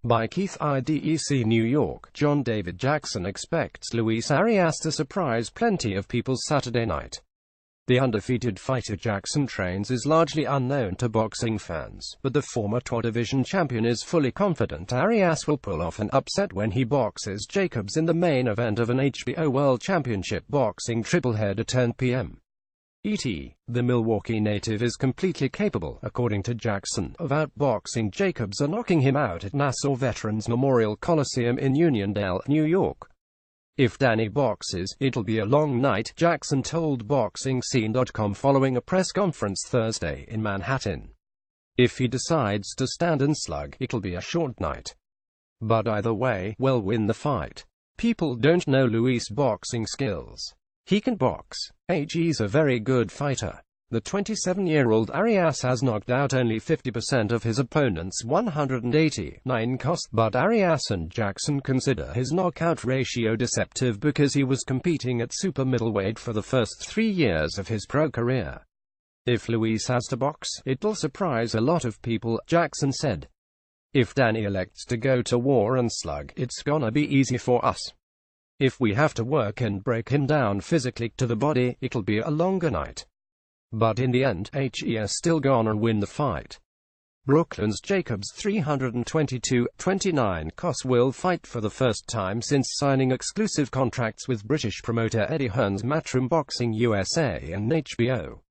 By Keith Idec, New York. John David Jackson expects Luis Arias to surprise plenty of people Saturday night. The undefeated fighter Jackson trains is largely unknown to boxing fans, but the former 2 division champion is fully confident Arias will pull off an upset when he boxes Jacobs in the main event of an HBO World Championship boxing tripleheader at 10 p.m. ET. The Milwaukee native is completely capable, according to Jackson, of outboxing Jacobs and knocking him out at Nassau Veterans Memorial Coliseum in Uniondale, New York. If Danny boxes, it'll be a long night, Jackson told BoxingScene.com following a press conference Thursday in Manhattan. If he decides to stand and slug, it'll be a short night. But either way, we'll win the fight. People don't know Luis' boxing skills. He can box. He's a very good fighter. The 27-year-old Arias has knocked out only 50% of his opponent's 189 cost, but Arias and Jackson consider his knockout ratio deceptive because he was competing at super middleweight for the first 3 years of his pro career. If Luis has to box, it'll surprise a lot of people, Jackson said. If Danny elects to go to war and slug, it's gonna be easy for us. If we have to work and break him down physically to the body, it'll be a longer night. But in the end, he's still gonna win the fight. Brooklyn's Jacobs, 322-29 cost, will fight for the first time since signing exclusive contracts with British promoter Eddie Hearn's Matchroom Boxing USA and HBO.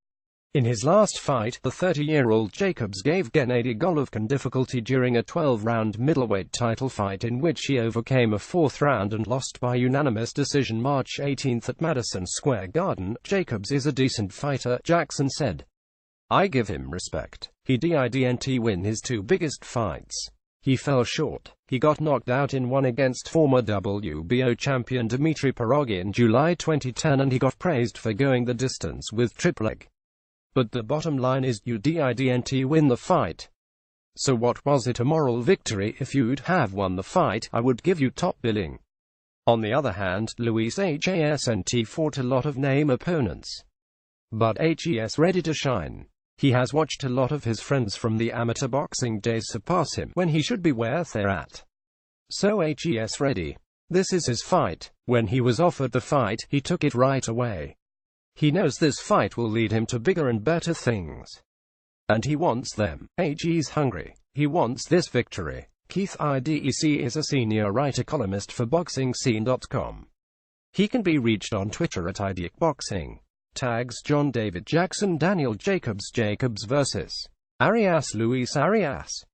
In his last fight, the 30-year-old Jacobs gave Gennady Golovkin difficulty during a 12-round middleweight title fight in which he overcame a 4th round and lost by unanimous decision March 18 at Madison Square Garden. Jacobs is a decent fighter, Jackson said. I give him respect. He didn't win his 2 biggest fights. He fell short. He got knocked out in one against former WBO champion Dmitry Pirog in July 2010 and he got praised for going the distance with Triple-Leg. But the bottom line is, you didn't win the fight. So what was it, a moral victory? If you'd have won the fight, I would give you top billing. On the other hand, Luis hasn't fought a lot of name opponents. But he's ready to shine. He has watched a lot of his friends from the amateur boxing days surpass him when he should be where they're at. So he's ready. This is his fight. When he was offered the fight, he took it right away. He knows this fight will lead him to bigger and better things. And he wants them. He's hungry. He wants this victory. Keith Idec is a senior writer-columnist for BoxingScene.com. He can be reached on Twitter at IdecBoxing. Tags John David Jackson, Daniel Jacobs vs. Arias, Luis Arias.